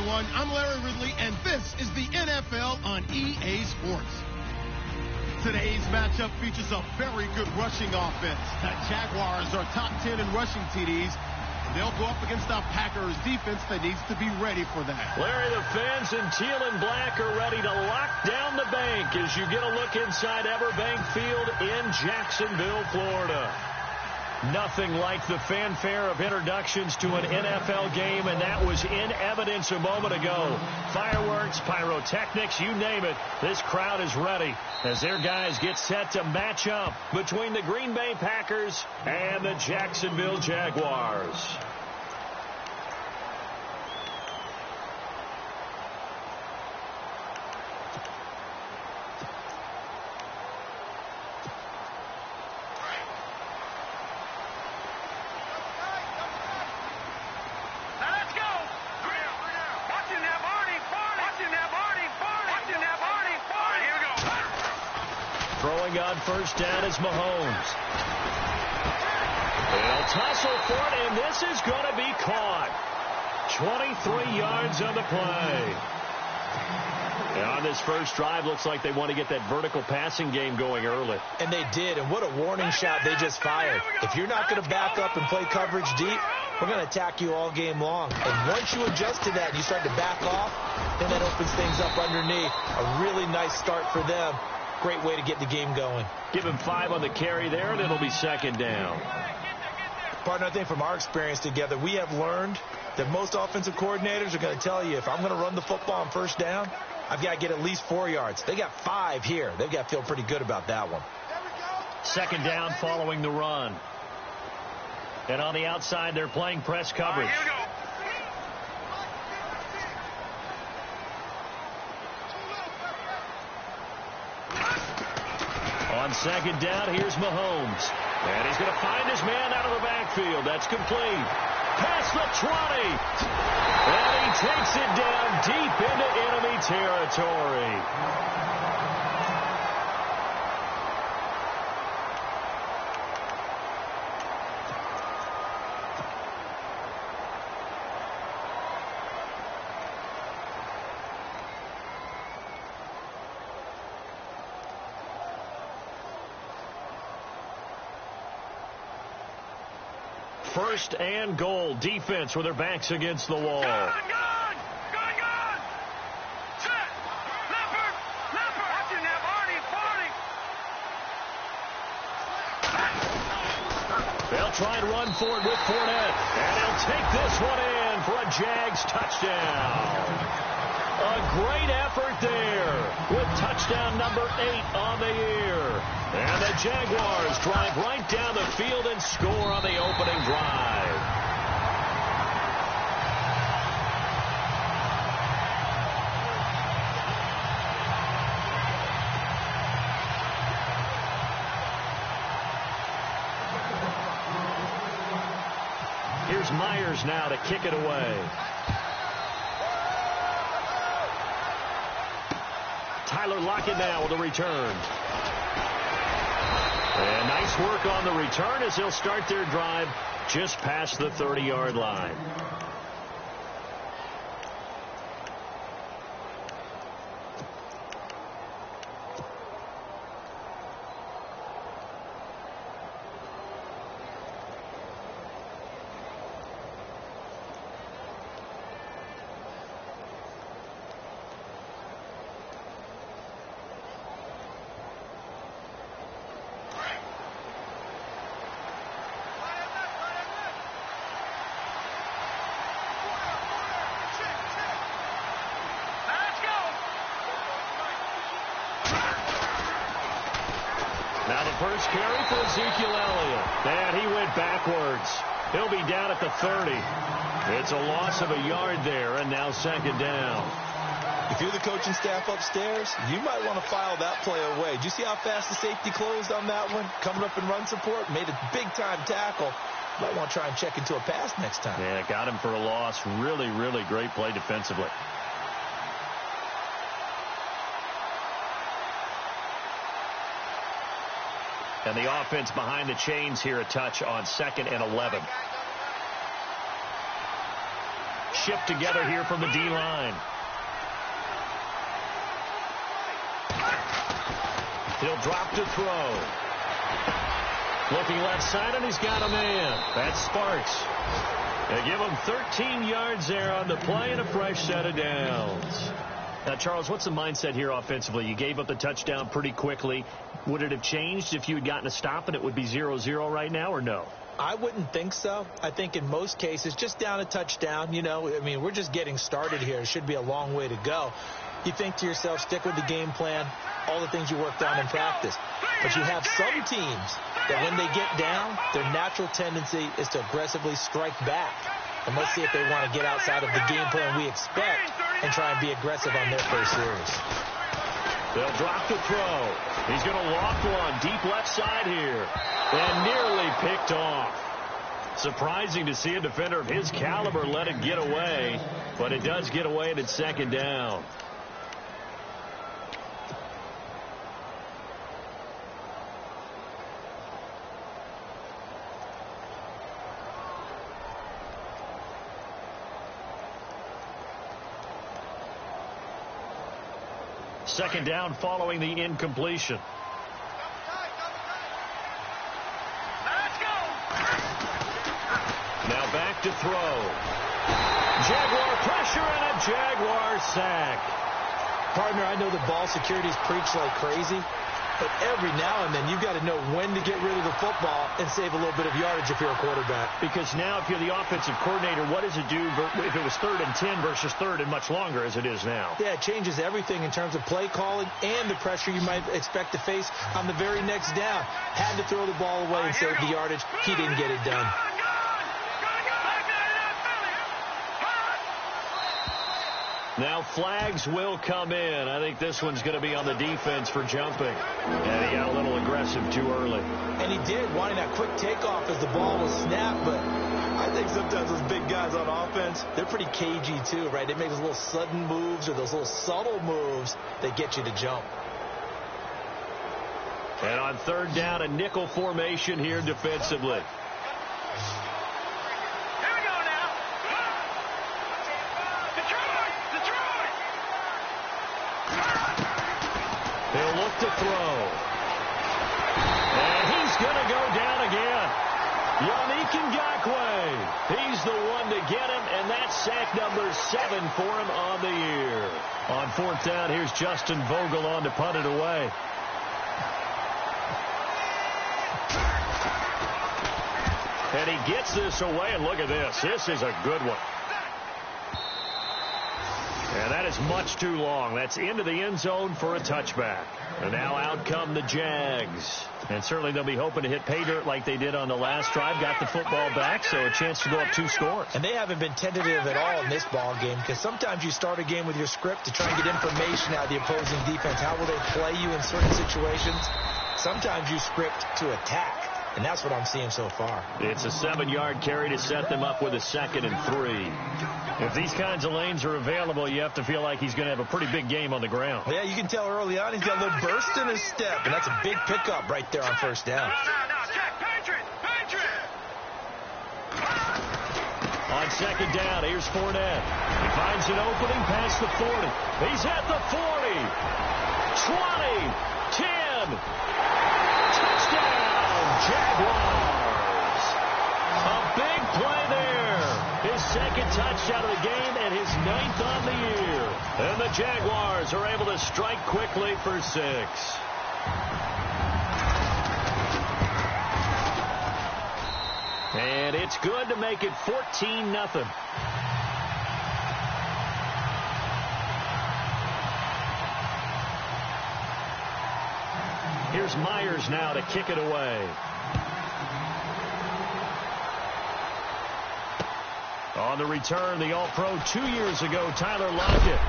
everyone. I'm Larry Ridley, and this is the NFL on EA Sports. Today's matchup features a very good rushing offense. The Jaguars are top 10 in rushing TDs. They'll go up against the Packers defense that needs to be ready for that. Larry, the fans in teal and black are ready to lock down the bank as you get a look inside Everbank Field in Jacksonville, Florida. Nothing like the fanfare of introductions to an NFL game, and that was in evidence a moment ago. Fireworks, pyrotechnics, you name it. This crowd is ready as their guys get set to match up between the Green Bay Packers and the Jacksonville Jaguars. Throwing on first down is Mahomes. They'll tussle for it, and this is going to be caught. 23 yards on the play. And on this first drive, looks like they want to get that vertical passing game going early. And they did, and what a warning shot they just fired. If you're not going to back up and play coverage deep, we're going to attack you all game long. And once you adjust to that and you start to back off, then that opens things up underneath. A really nice start for them. Great way to get the game going. Give him 5 on the carry there, and it'll be second down. Partner, I think from our experience together, we have learned that most offensive coordinators are going to tell you, if I'm going to run the football on first down, I've got to get at least 4 yards. They got 5 here. They've got to feel pretty good about that one. Second down following the run. And on the outside, they're playing press coverage. On second down, here's Mahomes. And he's going to find his man out of the backfield. That's complete. Past the 20. And he takes it down deep into enemy territory. First and goal. Defense with their backs against the wall. Gun! Set! Leopard! Watching that, Marty! They'll try and run for it with Fournette. And he'll take this one in for a Jags touchdown. A great effort there with touchdown number 8 on the year. And the Jaguars drive right down the field and score on the opening drive. Here's Myers now to kick it away. Tyler Lockett now with a return. And nice work on the return as they'll start their drive just past the 30-yard line. Now the first carry for Ezekiel Elliott. And he went backwards. He'll be down at the 30. It's a loss of a yard there, and now second down. If you're the coaching staff upstairs, you might want to file that play away. Did you see how fast the safety closed on that one? Coming up in run support, made a big-time tackle. Might want to try and check into a pass next time. Yeah, got him for a loss. Really, really great play defensively. And the offense behind the chains here, a touch on 2nd and 11. shift together here from the D-line. He'll drop to throw. Looking left side, and he's got a man. That's Sparks. They give him 13 yards there on the play and a fresh set of downs. Now, Charles, what's the mindset here offensively? You gave up the touchdown pretty quickly. Would it have changed if you had gotten a stop and it would be 0-0 right now, or no? I wouldn't think so. I think in most cases, just down a touchdown, you know, I mean, we're just getting started here. It should be a long way to go. You think to yourself, stick with the game plan, all the things you worked on in practice. But you have some teams that when they get down, their natural tendency is to aggressively strike back. And let's see if they want to get outside of the game plan we expect and try and be aggressive on their first series. They'll drop the throw. He's going to loft one deep left side here. And nearly picked off. Surprising to see a defender of his caliber let it get away. But it does get away and it's second down. Second down following the incompletion. Let's go. Now back to throw. Jaguar pressure and a Jaguar sack. Partner, I know the ball security's preached like crazy, but every now and then you've got to know when to get rid of the football and save a little bit of yardage if you're a quarterback. Because now if you're the offensive coordinator, what does it do if it was 3rd and 10 versus 3rd and much longer as it is now? Yeah, it changes everything in terms of play calling and the pressure you might expect to face on the very next down. Had to throw the ball away and save the yardage. He didn't get it done. Now flags will come in. I think this one's going to be on the defense for jumping. And he got a little aggressive too early. And he did, wanting that quick takeoff as the ball was snapped. But I think sometimes those big guys on offense, they're pretty cagey too, right? They make those little sudden moves or those little subtle moves that get you to jump. And on 3rd down, a nickel formation here defensively. He'll look to throw. And he's going to go down again. Yannick Ngakoue. He's the one to get him, and that's sack number 7 for him on the year. On 4th down, here's Justin Vogel on to punt it away. And he gets this away, and look at this. This is a good one. And that is much too long. That's into the end zone for a touchback. And now out come the Jags. And certainly they'll be hoping to hit pay dirt like they did on the last drive. Got the football back, so a chance to go up 2 scores. And they haven't been tentative at all in this ball game, because sometimes you start a game with your script to try and get information out of the opposing defense. How will they play you in certain situations? Sometimes you script to attack. And that's what I'm seeing so far. It's a 7-yard carry to set them up with a 2nd and 3. If these kinds of lanes are available, you have to feel like he's going to have a pretty big game on the ground. Yeah, you can tell early on he's got a little burst in his step, and that's a big pickup right there on 1st down. No, check. Patriot. On 2nd down, here's Fournette. He finds an opening past the 40. He's at the 40. 20. 10. Touchdown. Jaguars. A big play there. His 2nd touchdown of the game and his 9th on the year. And the Jaguars are able to strike quickly for 6. And it's good to make it 14-0. Here's Myers now to kick it away. On the return, the All-Pro 2 years ago, Tyler Lockett.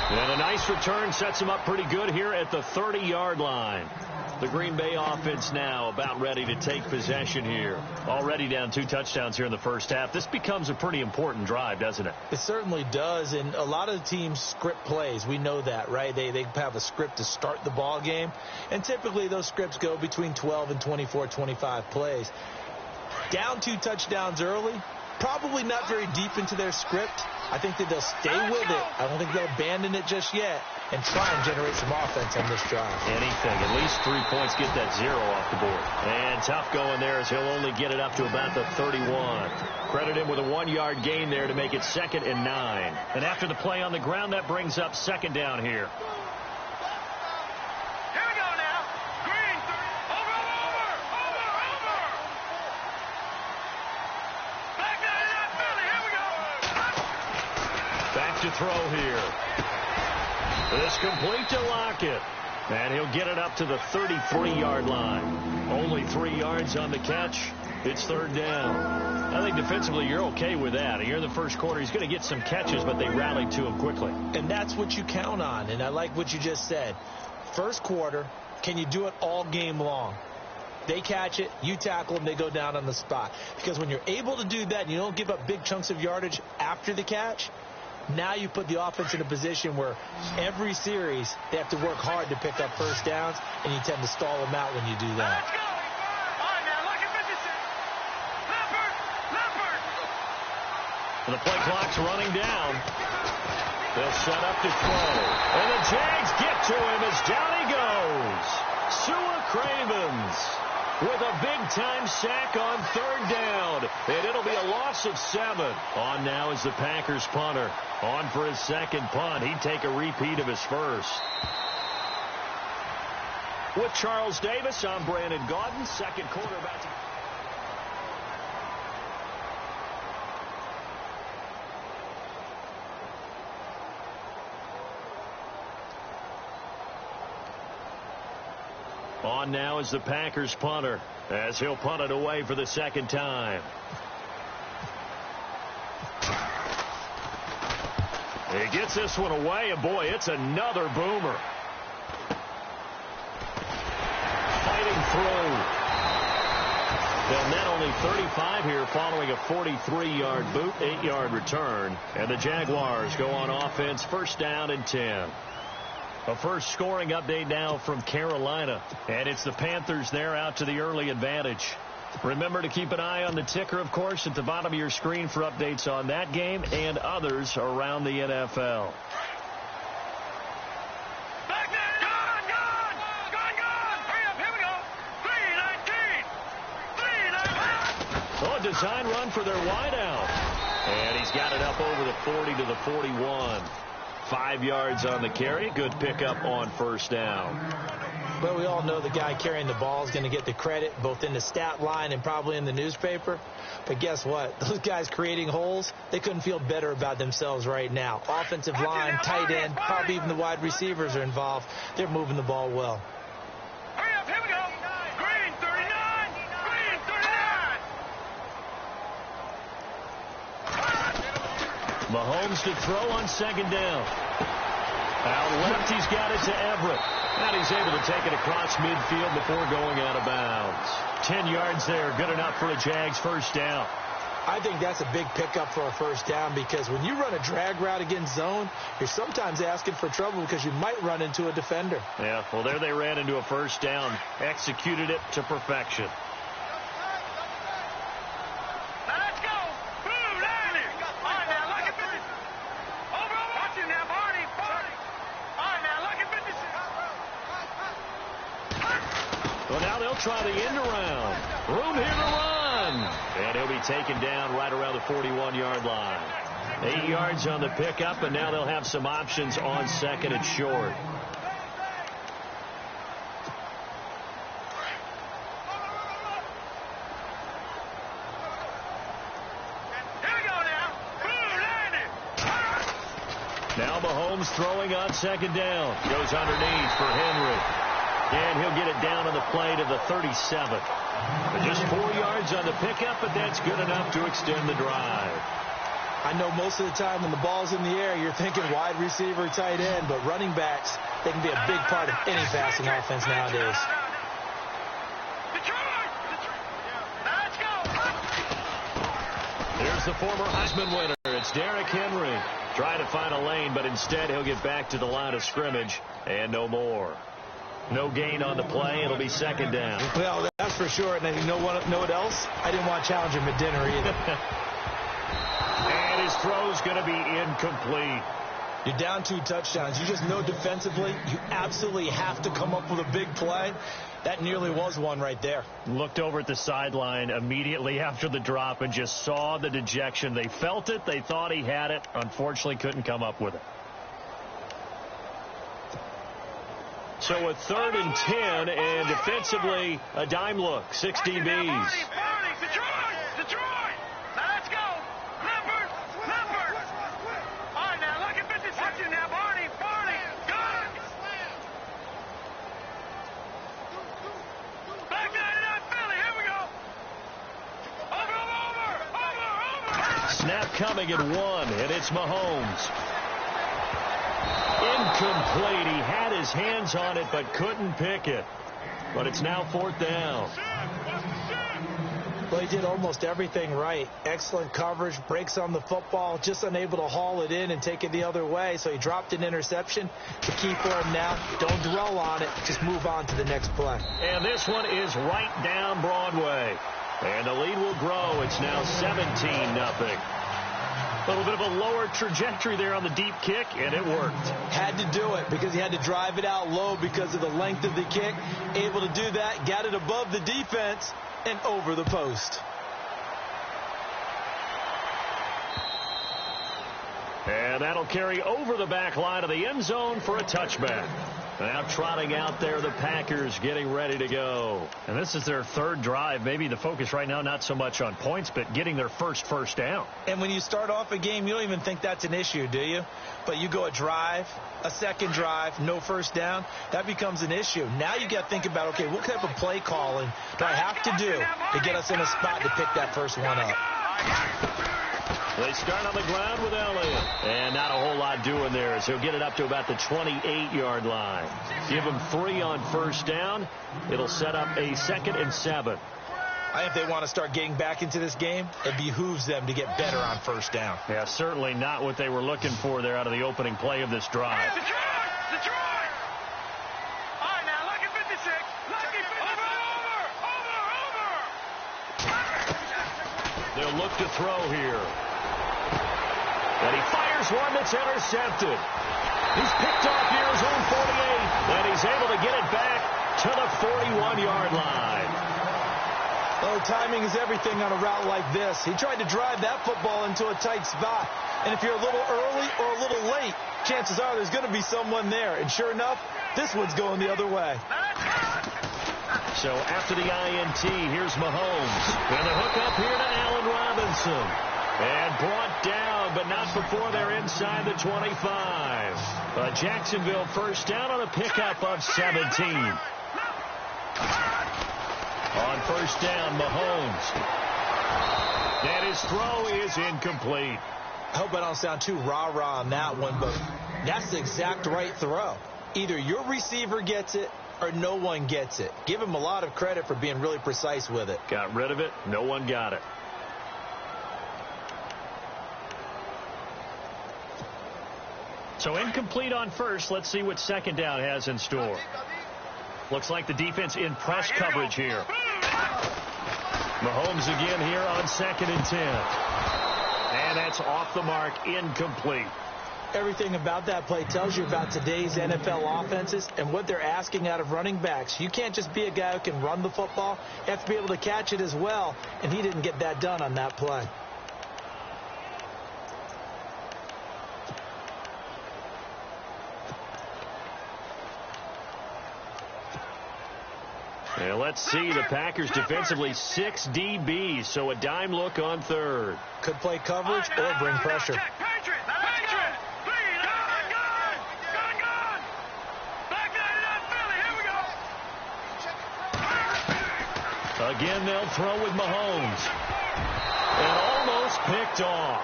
And a nice return sets him up pretty good here at the 30-yard line. The Green Bay offense now about ready to take possession here. Already down 2 touchdowns here in the first half. This becomes a pretty important drive, doesn't it? It certainly does, and a lot of the teams script plays. We know that, right? They have a script to start the ball game, and typically those scripts go between 12 and 24, 25 plays. Down 2 touchdowns early, Probably not very deep into their script. I think that they'll stay with it. I don't think they'll abandon it just yet and try and generate some offense on this drive. Anything. At least 3 points. Get that 0 off the board. And tough going there as he'll only get it up to about the 31. Credit him with a 1-yard gain there to make it 2nd and 9. And after the play on the ground, that brings up 2nd down here. To throw here. This complete to Lockett. And he'll get it up to the 33-yard line. Only 3 yards on the catch. It's 3rd down. I think defensively you're okay with that. Here in the first quarter, he's going to get some catches, but they rallied to him quickly. And that's what you count on. And I like what you just said. First quarter, can you do it all game long? They catch it, you tackle them, they go down on the spot. Because when you're able to do that and you don't give up big chunks of yardage after the catch, now you put the offense in a position where every series they have to work hard to pick up first downs, and you tend to stall them out when you do that. And the play clock's running down. They'll set up to throw. And the Jags get to him as down he goes. Sua Cravens with a big-time sack on 3rd down. And it'll be a loss of 7. On now is the Packers punter. On for his 2nd punt. He'd take a repeat of his first. With Charles Davis, I'm Brandon Gaudin. 2nd quarter about to... On now is the Packers punter as he'll punt it away for the 2nd time. He gets this one away, and boy, it's another boomer. Fighting through. They'll net only 35 here following a 43-yard boot, 8-yard return. And the Jaguars go on offense, 1st down and 10. A first scoring update now from Carolina. And it's the Panthers there out to the early advantage. Remember to keep an eye on the ticker, of course, at the bottom of your screen for updates on that game and others around the NFL. So a design run for their wideout. And he's got it up over the 40 to the 41. 5 yards on the carry. Good pickup on 1st down. Well, we all know the guy carrying the ball is going to get the credit both in the stat line and probably in the newspaper. But guess what? Those guys creating holes, they couldn't feel better about themselves right now. Offensive line, tight end, probably even the wide receivers are involved. They're moving the ball well. Hurry up, here we go. Green 39. Green 39. Mahomes to throw on 2nd down. Out left, he's got it to Everett. And he's able to take it across midfield before going out of bounds. 10 yards there, good enough for a Jags 1st down. I think that's a big pickup for a 1st down because when you run a drag route against zone, you're sometimes asking for trouble because you might run into a defender. Yeah, well, there they ran into a 1st down. Executed it to perfection. Try the end around. Room here to run. And he'll be taken down right around the 41-yard line. 8 yards on the pickup, and now they'll have some options on 2nd and short. Now Mahomes throwing on 2nd down. Goes underneath for Henry. And he'll get it down on the play to the 37. Just 4 yards on the pickup, but that's good enough to extend the drive. I know most of the time when the ball's in the air, you're thinking wide receiver, tight end, but running backs, they can be a big part of any passing offense nowadays. Here's the former Heisman winner. It's Derrick Henry. Trying to find a lane, but instead he'll get back to the line of scrimmage and no more. No gain on the play. It'll be 2nd down. Well, that's for sure. And then you know what else? I didn't want to challenge him at dinner either. throw's going to be incomplete. You're down 2 touchdowns. You just know defensively you absolutely have to come up with a big play. That nearly was one right there. Looked over at the sideline immediately after the drop and just saw the dejection. They felt it. They thought he had it. Unfortunately, couldn't come up with it. So a 3rd and 10, and defensively, a dime look. 6 DBs. Detroit! Now let's go! Leopard! All right, now look at 56 now. Barney! Good! Back 99 Philly, here we go! Over! Snap coming at 1, and it's Mahomes. Incomplete. He had his hands on it, but couldn't pick it. But it's now 4th down. Well, he did almost everything right. Excellent coverage, breaks on the football, just unable to haul it in and take it the other way. So he dropped an interception. The key for him now, don't dwell on it. Just move on to the next play. And this one is right down Broadway. And the lead will grow. It's now 17-0. A little bit of a lower trajectory there on the deep kick, and it worked. Had to do it because he had to drive it out low because of the length of the kick. Able to do that, got it above the defense and over the post. And that'll carry over the back line of the end zone for a touchback. Now trotting out there, the Packers getting ready to go. And this is their 3rd drive. Maybe the focus right now not so much on points, but getting their first down. And when you start off a game, you don't even think that's an issue, do you? But you go a drive, a second drive, no first down, that becomes an issue. Now you got to think about, okay, what type of play calling do I have to do to get us in a spot to pick that first one up? They start on the ground with Elliott. And not a whole lot doing there as he'll get it up to about the 28-yard line. Give him 3 on first down. It'll set up a 2nd and 7. I think if they want to start getting back into this game, it behooves them to get better on first down. Yeah, certainly not what they were looking for there out of the opening play of this drive. Detroit! All right, now look at 56. Lucky 56. Over! They'll look to throw here. And he fires one that's intercepted. He's picked off near his own 48, and he's able to get it back to the 41-yard line. Oh, timing is everything on a route like this. He tried to drive that football into a tight spot. And if you're a little early or a little late, chances are there's going to be someone there. And sure enough, this one's going the other way. So after the INT, here's Mahomes. And the hook up here to Allen Robinson. And brought down, but not before they're inside the 25. Jacksonville first down on a pickup of 17. On first down, Mahomes. And his throw is incomplete. I hope I don't sound too rah-rah on that one, but that's the exact right throw. Either your receiver gets it or no one gets it. Give him a lot of credit for being really precise with it. Got rid of it. No one got it. So incomplete on first. Let's see what second down has in store. Looks like the defense in press coverage here. Mahomes again here on 2nd and 10. And that's off the mark, incomplete. Everything about that play tells you about today's NFL offenses and what they're asking out of running backs. You can't just be a guy who can run the football. You have to be able to catch it as well, and he didn't get that done on that play. And let's see, the Packers defensively 6 DBs, so a dime look on 3rd. Could play coverage or bring pressure. Patriot! Please! Gun! Back 99 Philly, here we go! Again, they'll throw with Mahomes. And almost picked off.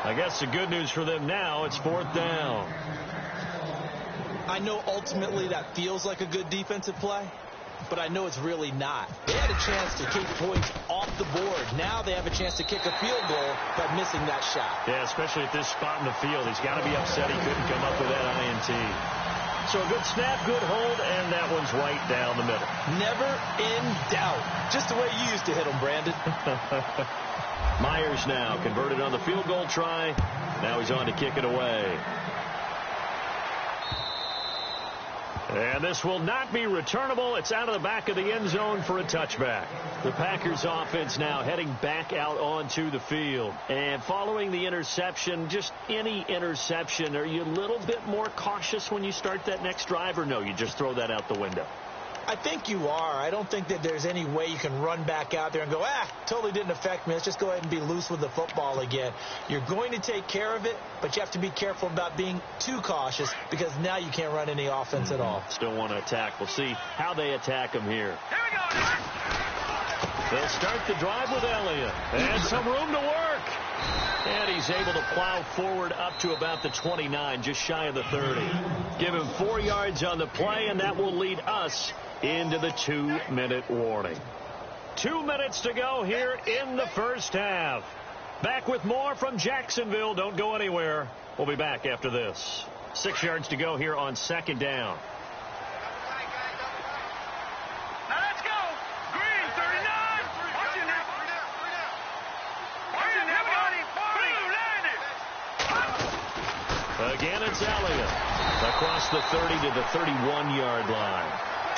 I guess the good news for them now, it's 4th down. I know ultimately that feels like a good defensive play, but I know it's really not. They had a chance to kick points off the board. Now they have a chance to kick a field goal by missing that shot. Yeah, especially at this spot in the field. He's got to be upset he couldn't come up with that INT. So a good snap, good hold, and that one's right down the middle. Never in doubt. Just the way you used to hit them, Brandon. Myers now converted on the field goal try. Now he's on to kick it away. And this will not be returnable. It's out of the back of the end zone for a touchback. The Packers offense now heading back out onto the field. And following the interception, just any interception, are you a little bit more cautious when you start that next drive, or no, you just throw that out the window? I think you are. I don't think that there's any way you can run back out there and go, totally didn't affect me. Let's just go ahead and be loose with the football again. You're going to take care of it, but you have to be careful about being too cautious because now you can't run any offense at all. Still want to attack. We'll see how they attack him here. Here we go. They'll start the drive with Elliott. And some room to work. And he's able to plow forward up to about the 29, just shy of the 30. Give him 4 yards on the play, and that will lead us into the 2-minute warning. 2 minutes to go here in the first half. Back with more from Jacksonville. Don't go anywhere. We'll be back after this. 6 yards to go here on second down. Now let's go. Green, 39. Watch it now. Watch it now, Barney. Blue, land it. Again, it's Elliott. Across the 30 to the 31-yard line.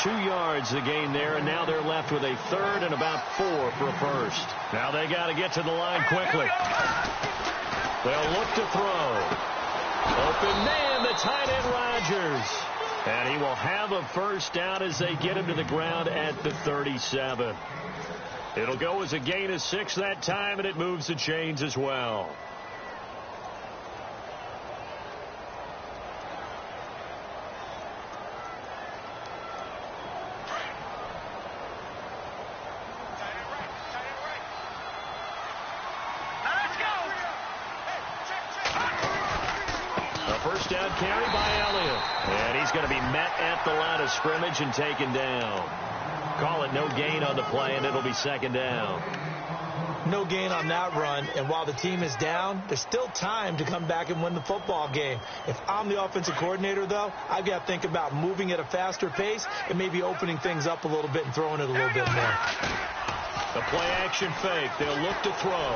2 yards the gain there, and now they're left with a third and about 4 for a first. Now they got to get to the line quickly. They'll look to throw. Open man, the tight end Rodgers. And he will have a first down as they get him to the ground at the 37. It'll go as a gain of 6 that time, and it moves the chains as well. First down carry by Elliott. And he's going to be met at the line of scrimmage and taken down. Call it no gain on the play, and it'll be second down. No gain on that run, and while the team is down, there's still time to come back and win the football game. If I'm the offensive coordinator, though, I've got to think about moving at a faster pace and maybe opening things up a little bit and throwing it a little bit more. The play-action fake. They'll look to throw.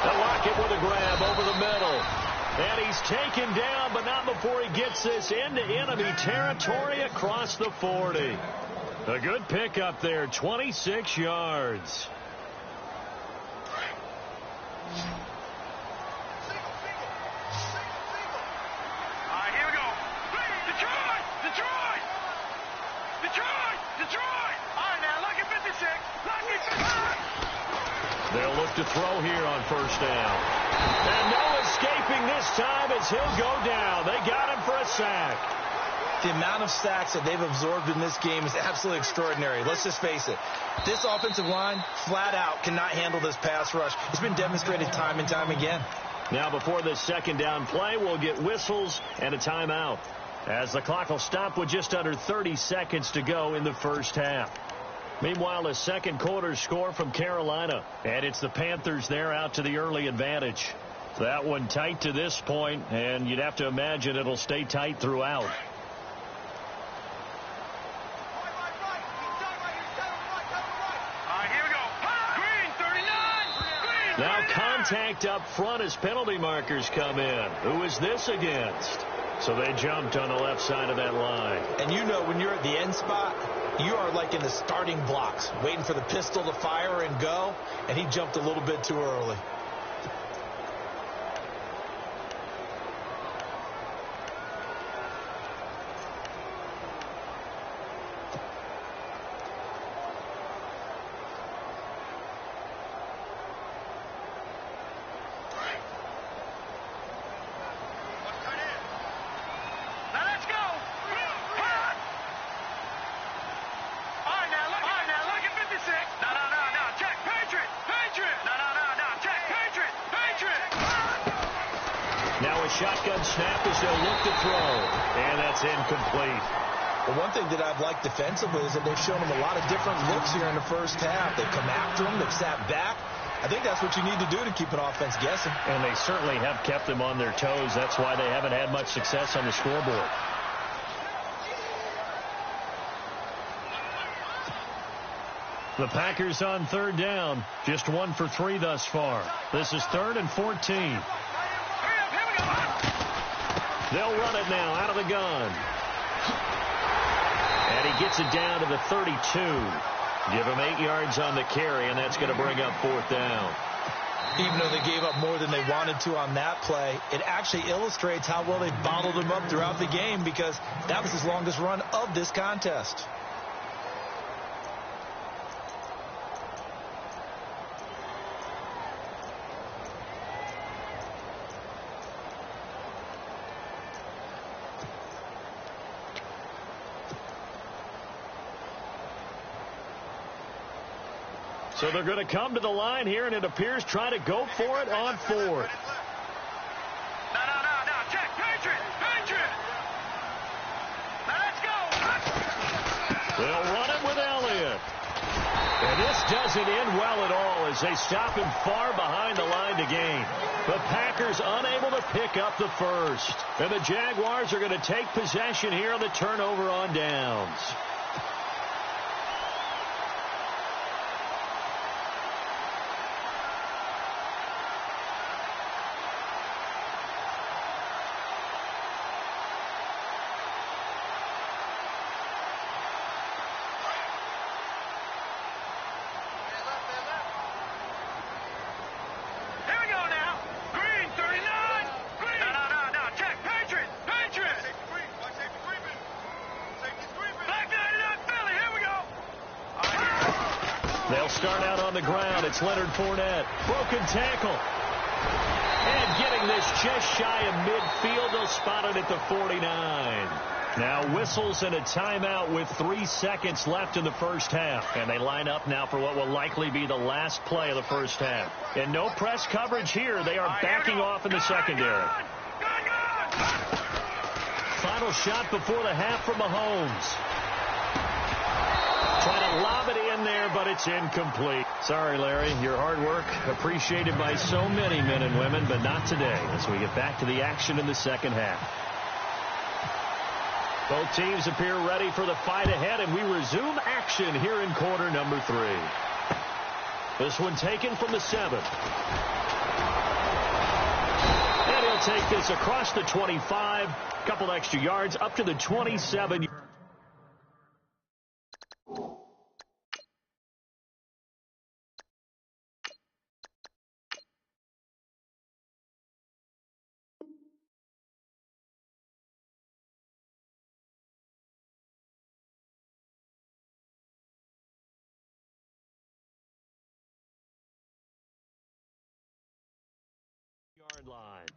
They'll lock it with a grab over the middle. And he's taken down, but not before he gets this into enemy territory across the 40. A good pickup there, 26 yards. All right, here we go. Detroit! Detroit! Detroit! Detroit! All right, now, look at 56. Look at 55. They'll look to throw here on first down. And no escaping this time as he'll go down. They got him for a sack. The amount of sacks that they've absorbed in this game is absolutely extraordinary. Let's just face it. This offensive line, flat out, cannot handle this pass rush. It's been demonstrated time and time again. Now before this second down play, we'll get whistles and a timeout, as the clock will stop with just under 30 seconds to go in the first half. Meanwhile, a second quarter score from Carolina, and it's the Panthers there out to the early advantage. That one tight to this point, and you'd have to imagine it'll stay tight throughout. All right, here we go. Green, 39. Green, Now 39. contact up front as penalty markers come in. Who is this against? So they jumped on the left side of that line. And you know when you're at the end spot, you are like in the starting blocks, waiting for the pistol to fire and go, and he jumped a little bit too early. Shotgun snap as they'll look to throw. And that's incomplete. Well, one thing that I've liked defensively is that they've shown him a lot of different looks here in the first half. They've come after him. They've sat back. I think that's what you need to do to keep an offense guessing. And they certainly have kept them on their toes. That's why they haven't had much success on the scoreboard. The Packers on third down. Just 1 for 3 thus far. This is 3rd and 14. They'll run it now out of the gun. And he gets it down to the 32. Give him 8 yards on the carry, and that's going to bring up 4th down. Even though they gave up more than they wanted to on that play, it actually illustrates how well they bottled them up throughout the game, because that was his longest run of this contest. So they're going to come to the line here, and it appears trying to go for it on 4th. No. Check. Patriot. Now let's go. They'll run it with Elliott. And this doesn't end well at all as they stop him far behind the line to gain. The Packers unable to pick up the first. And the Jaguars are going to take possession here on the turnover on downs. They'll start out on the ground. It's Leonard Fournette. Broken tackle. And getting this just shy of midfield. They'll spot it at the 49. Now whistles and a timeout with 3 seconds left in the first half. And they line up now for what will likely be the last play of the first half. And no press coverage here. They are backing off in the secondary. Final shot before the half from Mahomes. Trying to lob it in there, but it's incomplete. Sorry, Larry. Your hard work appreciated by so many men and women, but not today as we get back to the action in the second half. Both teams appear ready for the fight ahead, and we resume action here in quarter number 3. This one taken from the 7. And he'll take this across the 25. Couple extra yards up to the 27. Yard line.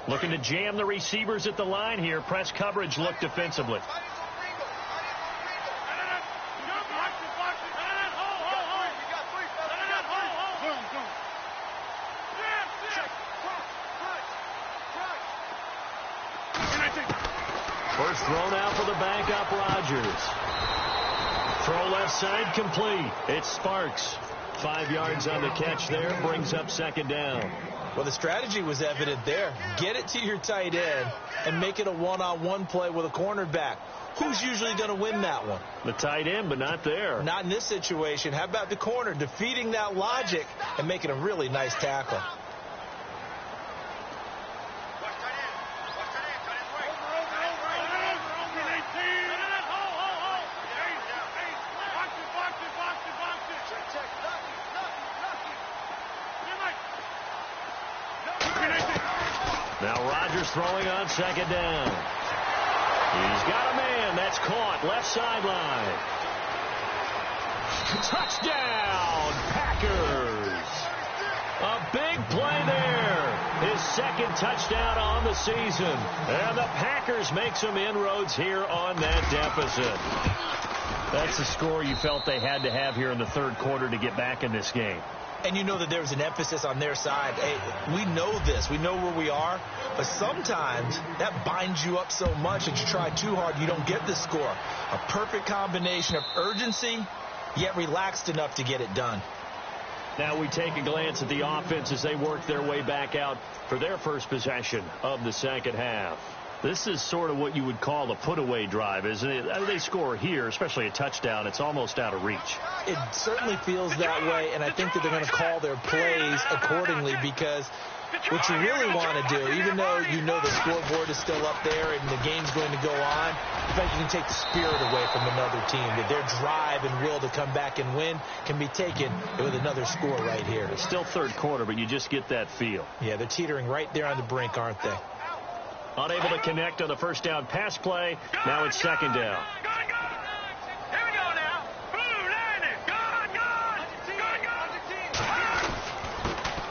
Looking to jam the receivers at the line here. Press coverage look defensively. First thrown out for the backup, Rodgers. Throw left side complete. It's Sparks. 5 yards on the catch there. Brings up second down. Well, the strategy was evident there. Get it to your tight end and make it a one-on-one play with a cornerback. Who's usually going to win that one? The tight end, but not there. Not in this situation. How about the corner defeating that logic and making a really nice tackle? Now Rodgers throwing on second down. He's got a man. That's caught. Left sideline. Touchdown, Packers. A big play there. His second touchdown on the season. And the Packers make some inroads here on that deficit. That's the score you felt they had to have here in the third quarter to get back in this game. And you know that there was an emphasis on their side. Hey, we know this. We know where we are. But sometimes that binds you up so much that you try too hard, you don't get the score. A perfect combination of urgency, yet relaxed enough to get it done. Now we take a glance at the offense as they work their way back out for their first possession of the second half. This is sort of what you would call a put-away drive, isn't it? They score here, especially a touchdown. It's almost out of reach. It certainly feels that way, and I think that they're going to call their plays accordingly, because what you really want to do, even though you know the scoreboard is still up there and the game's going to go on, I think you can take the spirit away from another team, that their drive and will to come back and win can be taken with another score right here. It's still third quarter, but you just get that feel. Yeah, they're teetering right there on the brink, aren't they? Unable to connect on the first down pass play. Now it's second down. Here we go now. Blue, landing.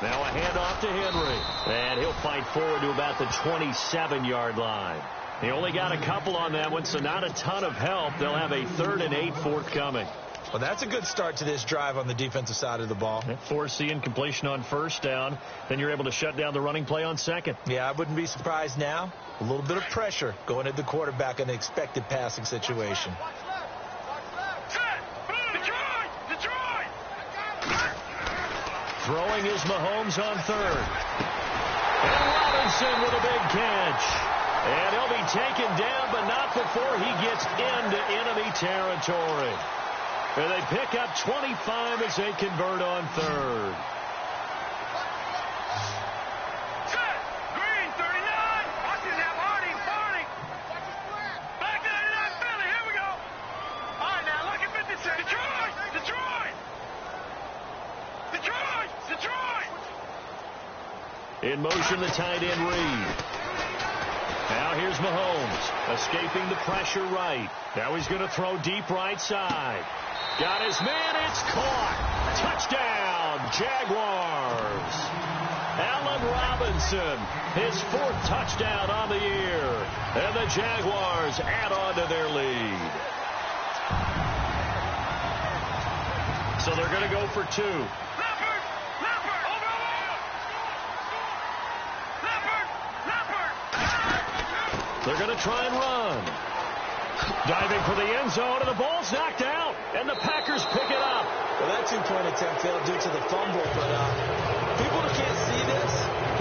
Now a handoff to Henry. And he'll fight forward to about the 27-yard line. He only got a couple on that one, so not a ton of help. They'll have a 3rd and 8 forthcoming. Well, that's a good start to this drive on the defensive side of the ball. Force incompletion on first down. Then you're able to shut down the running play on second. Yeah, I wouldn't be surprised now. A little bit of pressure going at the quarterback in the expected passing situation. Detroit! Throwing is Mahomes on 3rd. And Robinson with a big catch. And he'll be taken down, but not before he gets into enemy territory. And they pick up 25 as they convert on 3rd. Green, 39. Watching that, Marty. Back 99, Philly. Here we go. All right, now look at 56. Detroit! In motion, the tight end Reed. Now here's Mahomes, escaping the pressure right. Now he's going to throw deep right side. Got his man, it's caught. Touchdown, Jaguars. Allen Robinson, his 4th touchdown on the year. And the Jaguars add on to their lead. So they're going to go for 2. They're going to try and run. Diving for the end zone, and the ball's knocked out, and the Packers pick it up. Well, that 2-point attempt failed due to the fumble, but people can't see this,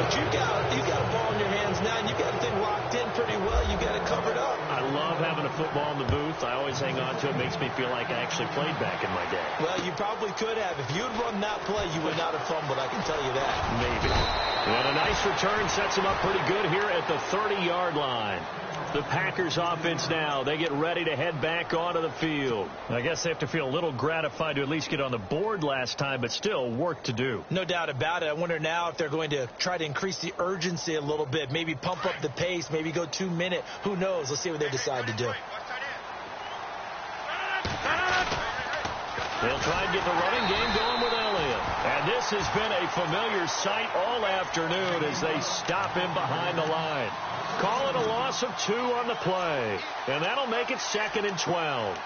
but you got a ball in your hands now, and you got the thing locked in pretty well. You got it covered up. I love having a football in the booth. I always hang on to it. It makes me feel like I actually played back in my day. Well, you probably could have. If you had run that play, you would not have fumbled, I can tell you that. Maybe. And a nice return sets him up pretty good here at the 30-yard line. The Packers offense now, they get ready to head back onto the field. I guess they have to feel a little gratified to at least get on the board last time, but still work to do. No doubt about it. I wonder now if they're going to try to increase the urgency a little bit, maybe pump up the pace, maybe go 2-minute. Who knows? Let's see what they decide to do. They'll try and get the running game going with Elliott. And this has been a familiar sight all afternoon as they stop him behind the line. Call it a loss of 2 on the play. And that'll make it 2nd and 12.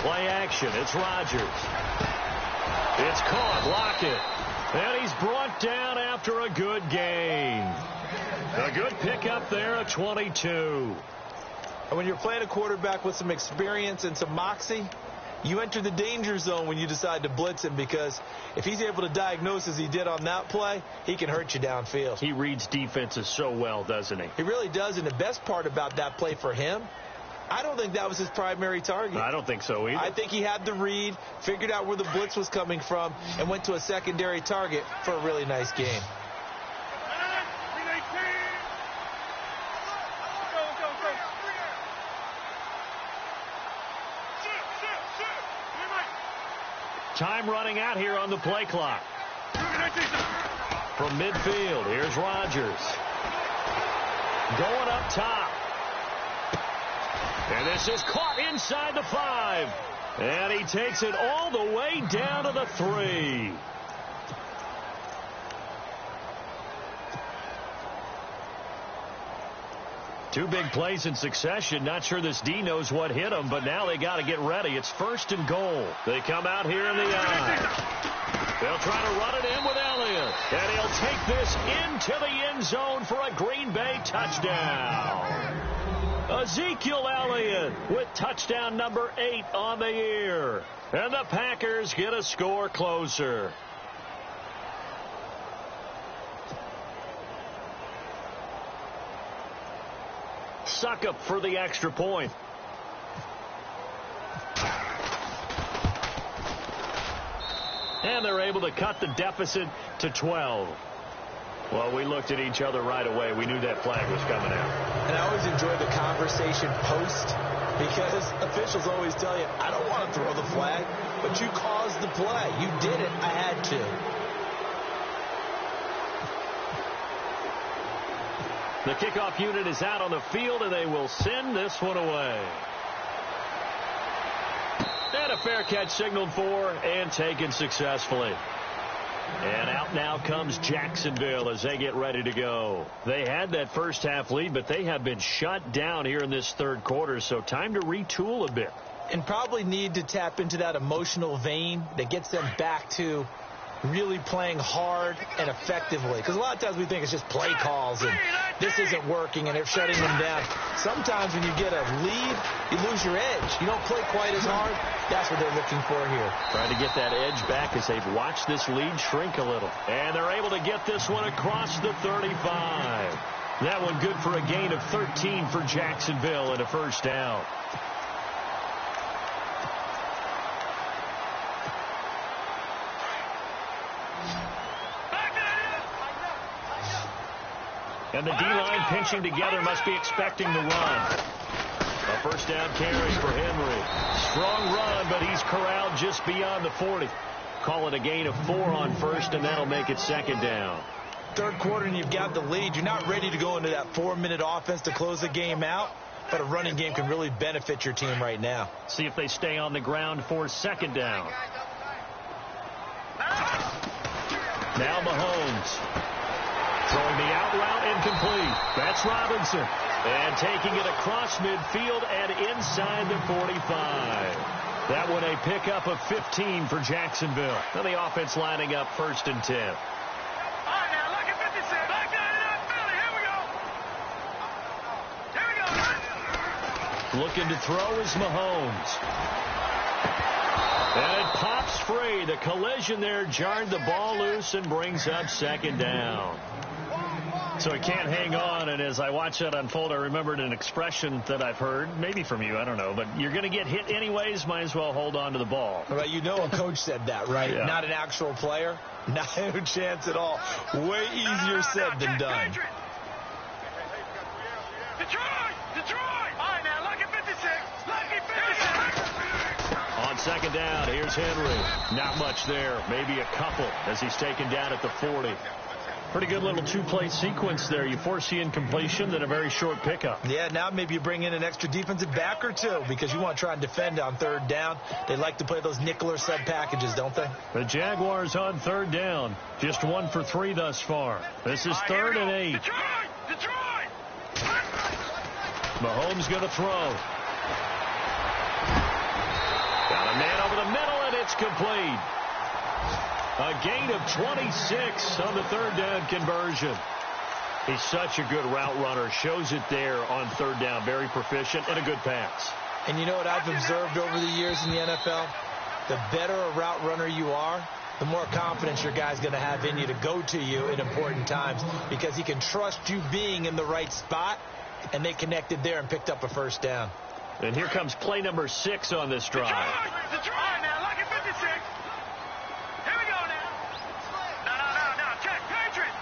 Play action. It's Rodgers. It's caught. Lockett. And he's brought down after a good gain. A good pickup there at 22. And when you're playing a quarterback with some experience and some moxie, you enter the danger zone when you decide to blitz him, because if he's able to diagnose as he did on that play, he can hurt you downfield. He reads defenses so well, doesn't he? He really does, and the best part about that play for him, I don't think that was his primary target. I don't think so either. I think he had the read, figured out where the blitz was coming from, and went to a secondary target for a really nice game. Time running out here on the play clock. From midfield, here's Rodgers. Going up top. And this is caught inside the 5. And he takes it all the way down to the 3. Two big plays in succession. Not sure this D knows what hit him, but now they got to get ready. It's 1st and goal. They come out here in the eye. They'll try to run it in with Elliott. And he'll take this into the end zone for a Green Bay touchdown. Ezekiel Elliott with touchdown number 8 on the year. And the Packers get a score closer. Suck up for the extra point. And they're able to cut the deficit to 12. Well, we looked at each other right away. We knew that flag was coming out. And I always enjoy the conversation post, because officials always tell you, I don't want to throw the flag, but you caused the play. You did it. I had to. The kickoff unit is out on the field, and they will send this one away. And a fair catch signaled for and taken successfully. And out now comes Jacksonville as they get ready to go. They had that first half lead, but they have been shut down here in this third quarter, so time to retool a bit. And probably need to tap into that emotional vein that gets them back to really playing hard and effectively. Because a lot of times we think it's just play calls and this isn't working and they're shutting them down. Sometimes when you get a lead, you lose your edge. You don't play quite as hard. That's what they're looking for here. Trying to get that edge back as they've watched this lead shrink a little. And they're able to get this one across the 35. That one good for a gain of 13 for Jacksonville and a first down. And the D-line pinching together must be expecting the run. A first down carry for Henry. Strong run, but he's corralled just beyond the 40. Call it a gain of 4 on first, and that'll make it second down. Third quarter, and you've got the lead. You're not ready to go into that 4-minute offense to close the game out, but a running game can really benefit your team right now. See if they stay on the ground for second down. Now Mahomes. Throwing the out route incomplete. That's Robinson. And taking it across midfield and inside the 45. That one a pickup of 15 for Jacksonville. Now the offense lining up 1st and 10. All right, now look at 56. Back down in that Philly. Here we go. Here we go. Looking to throw is Mahomes. And it pops free. The collision there jarred the ball loose and brings up second down. So he can't hang on, and as I watch that unfold, I remembered an expression that I've heard, maybe from you, I don't know, but you're going to get hit anyways, might as well hold on to the ball. Right, you know a coach said that, right? Yeah. Not an actual player. No chance at all. Way easier said than done. Detroit! All right, now, lucky 56. Lucky 56. On second down, here's Henry. Not much there, maybe a couple as he's taken down at the 40. Pretty good little two-play sequence there. You force the incompletion, then a very short pickup. Yeah, now maybe you bring in an extra defensive back or two because you want to try and defend on third down. They like to play those nickel or sub packages, don't they? The Jaguars on third down. Just 1 for 3 thus far. This is 3rd and 8. Detroit! Mahomes going to throw. Got a man over the middle, and it's complete. A gain of 26 on the third down conversion. He's such a good route runner. Shows it there on third down. Very proficient and a good pass. And you know what I've observed over the years in the NFL? The better a route runner you are, the more confidence your guy's going to have in you to go to you in important times because he can trust you being in the right spot, and they connected there and picked up a first down. And here comes play number 6 on this drive. Detroit now, lucky 56. Here we go now. No, check. Patriot.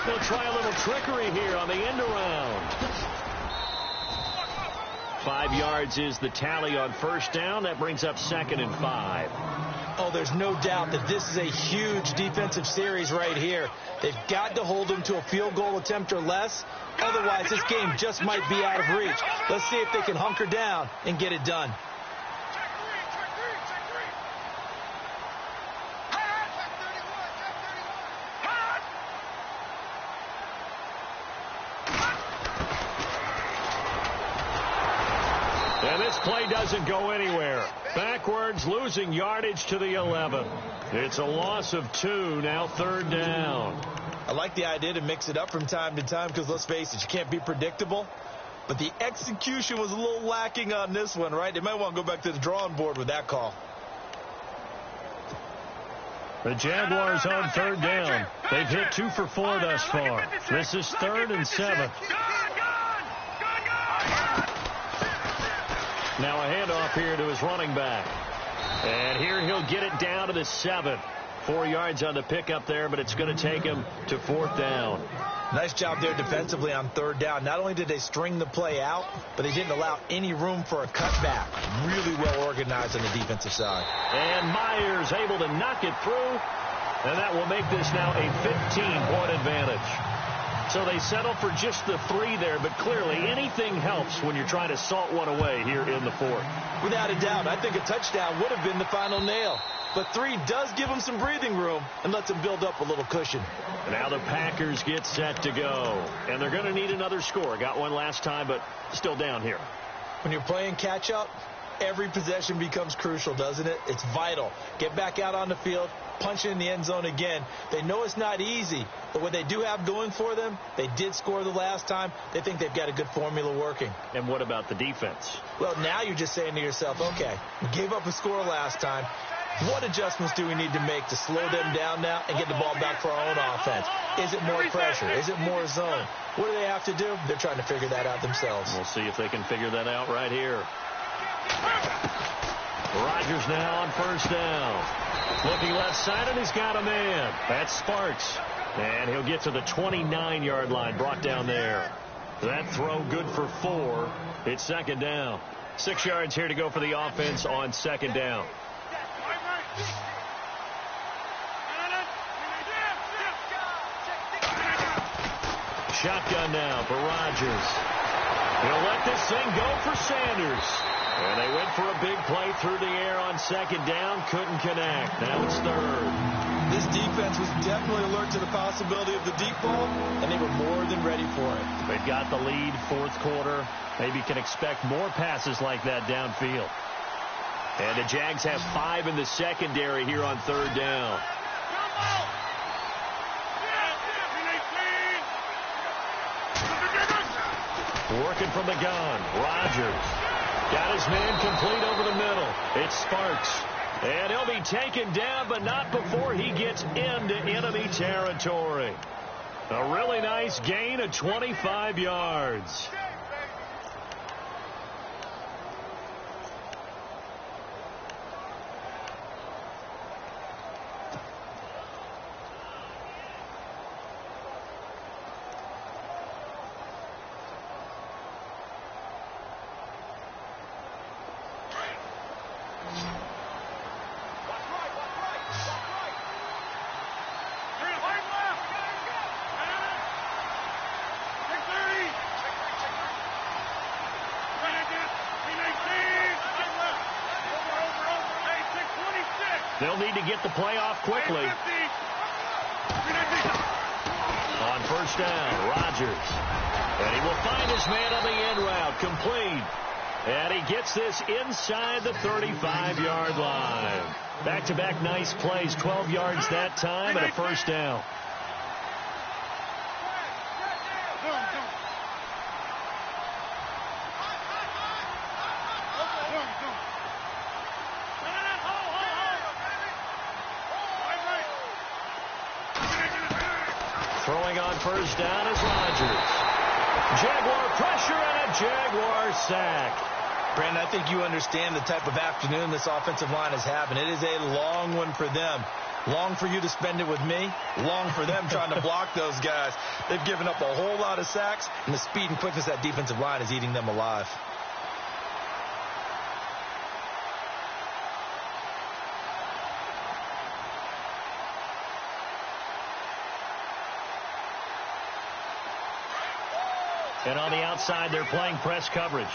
They'll try a little trickery here on the end around. 5 yards is the tally on first down. That brings up 2nd and 5. Oh, there's no doubt that this is a huge defensive series right here. They've got to hold them to a field goal attempt or less. Otherwise, this game just might be out of reach. Let's see if they can hunker down and get it done. And this play doesn't go anywhere. Backwards, losing yardage to the 11. It's a loss of 2, now 3rd down. I like the idea to mix it up from time to time because, let's face it, you can't be predictable. But the execution was a little lacking on this one, right? They might want to go back to the drawing board with that call. The Jaguars on 3rd down. They've hit 2 for 4 thus far. This is 3rd and 7. Now a handoff here to his running back. And here he'll get it down to the 7. 4 yards on the pickup there, but it's going to take him to 4th down. Nice job there defensively on 3rd down. Not only did they string the play out, but they didn't allow any room for a cutback. Really well organized on the defensive side. And Myers able to knock it through. And that will make this now a 15-point advantage. So they settle for just the 3 there, but clearly anything helps when you're trying to salt one away here in the 4th. Without a doubt, I think a touchdown would have been the final nail. But 3 does give them some breathing room and lets them build up a little cushion. Now the Packers get set to go. And they're going to need another score. Got one last time, but still down here. When you're playing catch-up, every possession becomes crucial, doesn't it? It's vital. Get back out on the field, punch it in the end zone again. They know it's not easy, but what they do have going for them, they did score the last time. They think they've got a good formula working. And what about the defense? Well, now you're just saying to yourself, okay, we gave up a score last time. What adjustments do we need to make to slow them down now and get the ball back for our own offense? Is it more pressure? Is it more zone? What do they have to do? They're trying to figure that out themselves. We'll see if they can figure that out right here. Rodgers now on 1st down. Looking left side, and he's got a man. That's Sparks. And he'll get to the 29-yard line, brought down there. That throw good for 4. It's 2nd down. 6 yards here to go for the offense on 2nd down. Shotgun now for Rodgers. He'll let this thing go for Sanders. And they went for a big play through the air on 2nd down. Couldn't connect. Now it's 3rd. This defense was definitely alert to the possibility of the deep ball, and they were more than ready for it. They've got the lead, 4th quarter. Maybe can expect more passes like that downfield. And the Jags have 5 in the secondary here on 3rd down. Working from the gun. Rodgers got his man complete over the middle. It's Sparks. And he'll be taken down, but not before he gets into enemy territory. A really nice gain of 25 yards. They'll need to get the play off quickly. On 1st down, Rodgers. And he will find his man on the end route, complete. And he gets this inside the 35-yard line. Back-to-back nice plays, 12 yards that time, and a 1st down. Throwing on 1st down is Rodgers. Jaguar pressure and a Jaguar sack. Brandon, I think you understand the type of afternoon this offensive line is having. It is a long one for them. Long for you to spend it with me. Long for them trying to block those guys. They've given up a whole lot of sacks, and the speed and quickness of that defensive line is eating them alive. And on the outside, they're playing press coverage.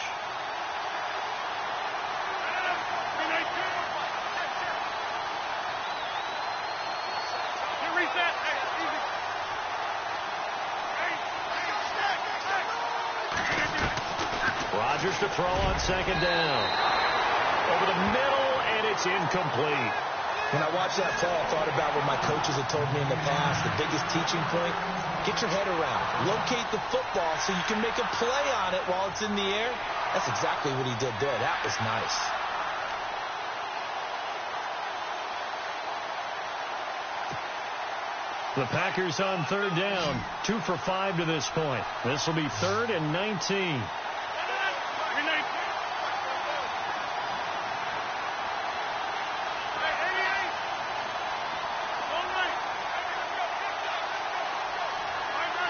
Rodgers to throw on second down. Over the middle, and it's incomplete. When I watched that play, I thought about what my coaches had told me in the past. The biggest teaching point, get your head around. Locate the football so you can make a play on it while it's in the air. That's exactly what he did there. That was nice. The Packers on third down. 2 for 5 to this point. This will be 3rd and 19.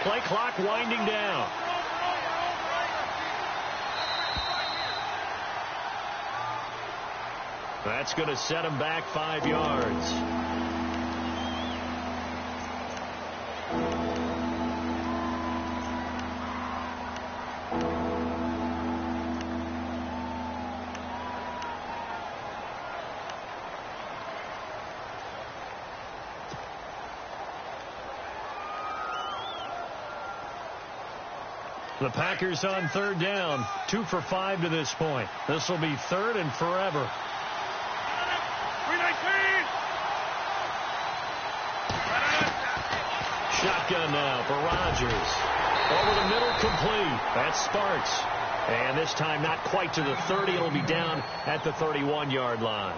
Play clock winding down. That's going to set him back 5 yards. The Packers on third down. 2 for 5 to this point. This will be 3rd and forever. Shotgun now for Rodgers. Over the middle, complete. That's Sparks. And this time not quite to the 30. It'll be down at the 31-yard line.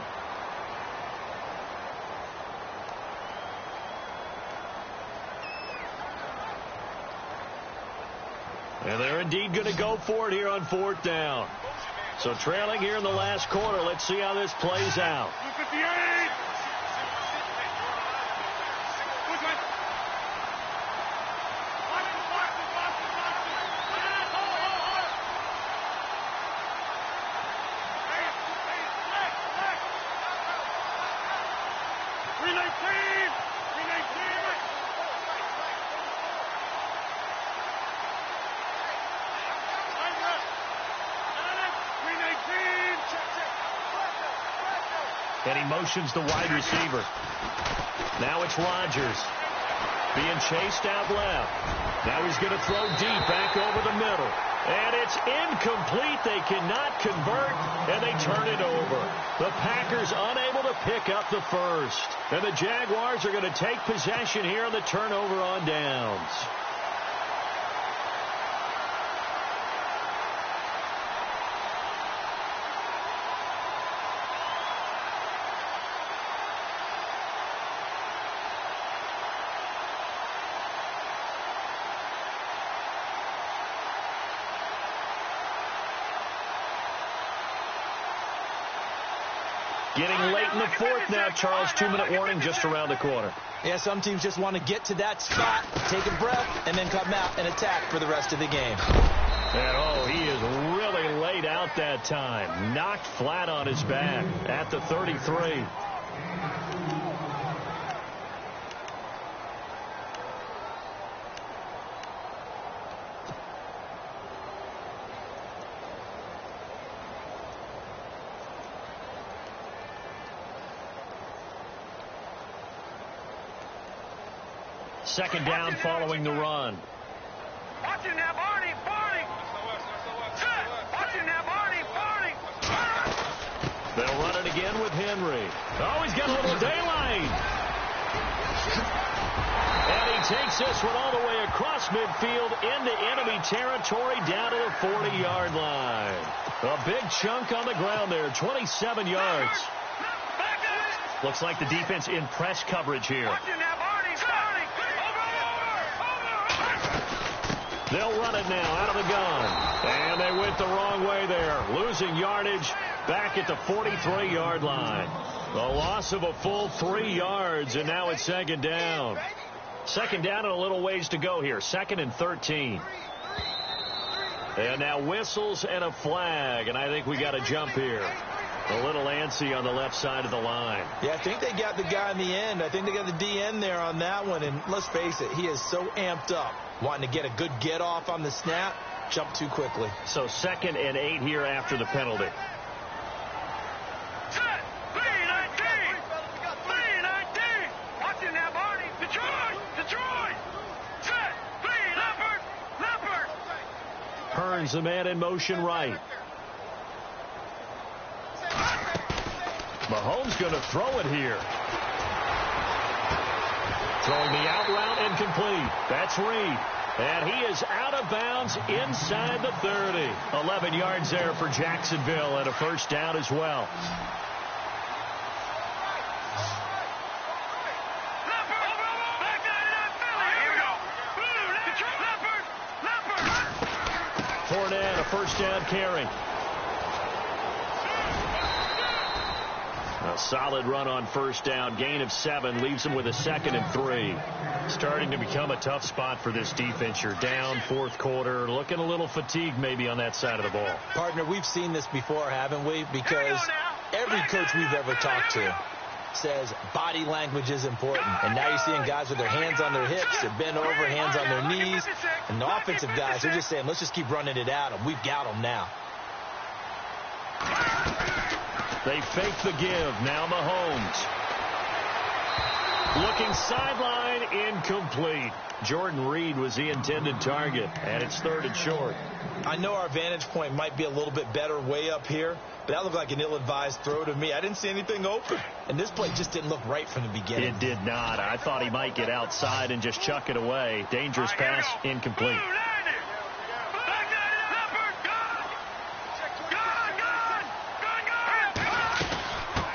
And they're indeed going to go for it here on 4th down. So trailing here in the last quarter. Let's see how this plays out. 58. And he motions the wide receiver. Now it's Rodgers. Being chased out left. Now he's going to throw deep back over the middle. And it's incomplete. They cannot convert, and they turn it over. The Packers unable to pick up the first. And the Jaguars are going to take possession here on the turnover on downs. Getting late in the 4th now, Charles. 2-minute warning just around the corner. Yeah, some teams just want to get to that spot, take a breath, and then come out and attack for the rest of the game. And, oh, he is really laid out that time. Knocked flat on his back at the 33. Second down following the run. Watch him now, Barney. Watch him now, Barney. They'll run it again with Henry. Oh, he's got a little daylight. And he takes this one all the way across midfield into enemy territory down to the 40-yard line. A big chunk on the ground there, 27 yards. Looks like the defense in press coverage here. Watch him now, Barney. They'll run it now out of the gun. And they went the wrong way there. Losing yardage back at the 43-yard line. The loss of a full 3 yards, and now it's second down. Second down and a little ways to go here. 2nd and 13. And now whistles and a flag, and I think we got a jump here. A little antsy on the left side of the line. Yeah, I think they got the guy in the end. I think they got the DN there on that one. And let's face it, he is so amped up, wanting to get a good get off on the snap. Jumped too quickly. So 2nd and 8 here after the penalty. Set. B-19. B-19. Watch it now, Barney. Detroit. Detroit. Set. B. Leopard. Leopard. Hearns the man in motion right. Mahomes going to throw it here. Throwing the out route incomplete. That's Reed. And he is out of bounds inside the 30. 11 yards there for Jacksonville and a first down as well. Fournette, a first down carry. A solid run on first down. Gain of 7 leaves him with a 2nd and 3. Starting to become a tough spot for this defense. You're down 4th quarter. Looking a little fatigued maybe on that side of the ball. Partner, we've seen this before, haven't we? Because every coach we've ever talked to says body language is important. And now you're seeing guys with their hands on their hips. They're bent over, hands on their knees. And the offensive guys are just saying, let's just keep running it at them. We've got them now. They fake the give. Now Mahomes. Looking sideline, incomplete. Jordan Reed was the intended target, and it's 3rd and short. I know our vantage point might be a little bit better way up here, but that looked like an ill-advised throw to me. I didn't see anything open, and this play just didn't look right from the beginning. It did not. I thought he might get outside and just chuck it away. Dangerous pass, incomplete.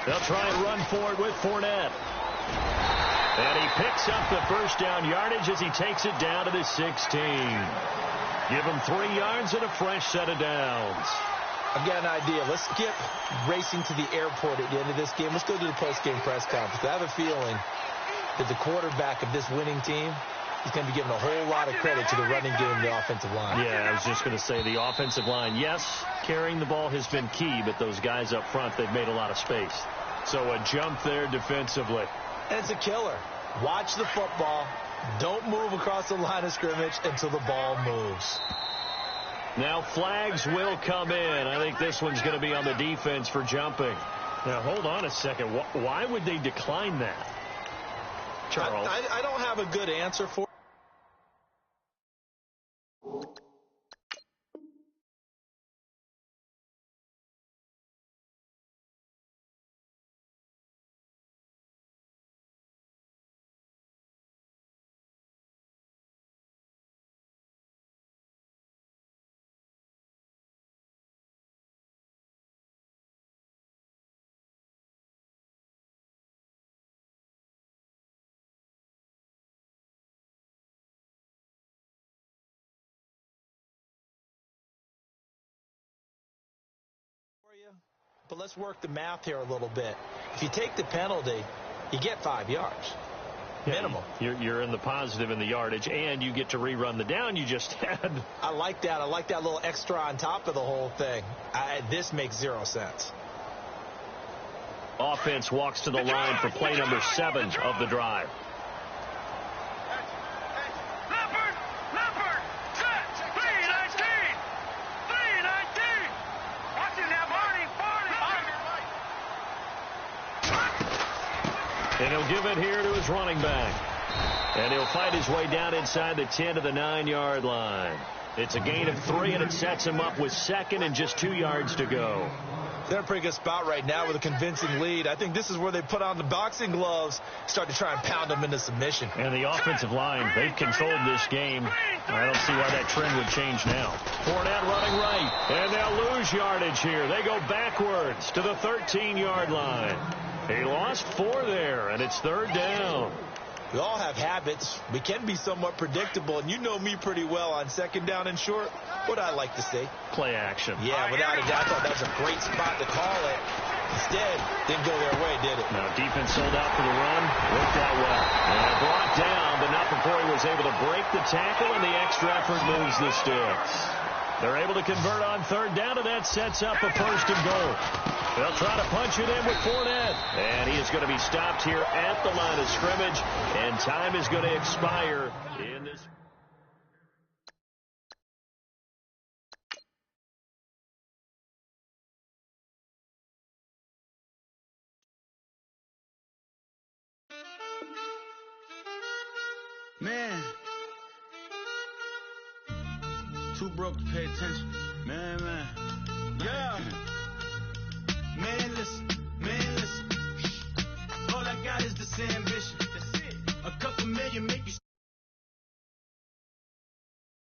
They'll try and run for it with Fournette. And he picks up the first down yardage as he takes it down to the 16. Give him 3 yards and a fresh set of downs. I've got an idea. Let's skip racing to the airport at the end of this game. Let's go to the post-game press conference. I have a feeling that the quarterback of this winning team is going to be given a whole lot of credit to the running game and the offensive line. Yeah, I was just going to say the offensive line, yes, carrying the ball has been key, but those guys up front, they've made a lot of space. So a jump there defensively. And it's a killer. Watch the football. Don't move across the line of scrimmage until the ball moves. Now flags will come in. I think this one's going to be on the defense for jumping. Now hold on a second. Why would they decline that, Charles? I don't have a good answer for it. But let's work the math here a little bit. If you take the penalty, you get 5 yards. Minimum. You're in the positive in the yardage, and you get to rerun the down you just had. I like that. I like that little extra on top of the whole thing. This makes 0 sense. Offense walks to the line for play number 7 of the drive. And he'll give it here to his running back. And he'll fight his way down inside the 10 to the 9-yard line. It's a gain of 3, and it sets him up with 2nd and just 2 yards to go. They're in a pretty good spot right now with a convincing lead. I think this is where they put on the boxing gloves, start to try and pound them into submission. And the offensive line, they've controlled this game. I don't see why that trend would change now. Fournette running right, and they'll lose yardage here. They go backwards to the 13-yard line. He lost 4 there, and it's 3rd down. We all have habits. We can be somewhat predictable, and you know me pretty well on 2nd down and short. What I like to say? Play action. Yeah, without a doubt. I thought that was a great spot to call it. Instead, didn't go their way, did it? No, defense sold out for the run. Worked out well. And brought down, but not before he was able to break the tackle, and the extra effort moves the sticks. They're able to convert on 3rd down, and that sets up a 1st and goal. They'll try to punch it in with Fournette. And he is going to be stopped here at the line of scrimmage. And time is going to expire in this. Man. Too broke to pay attention. Man. Yeah. Man, listen. All I got is the sand.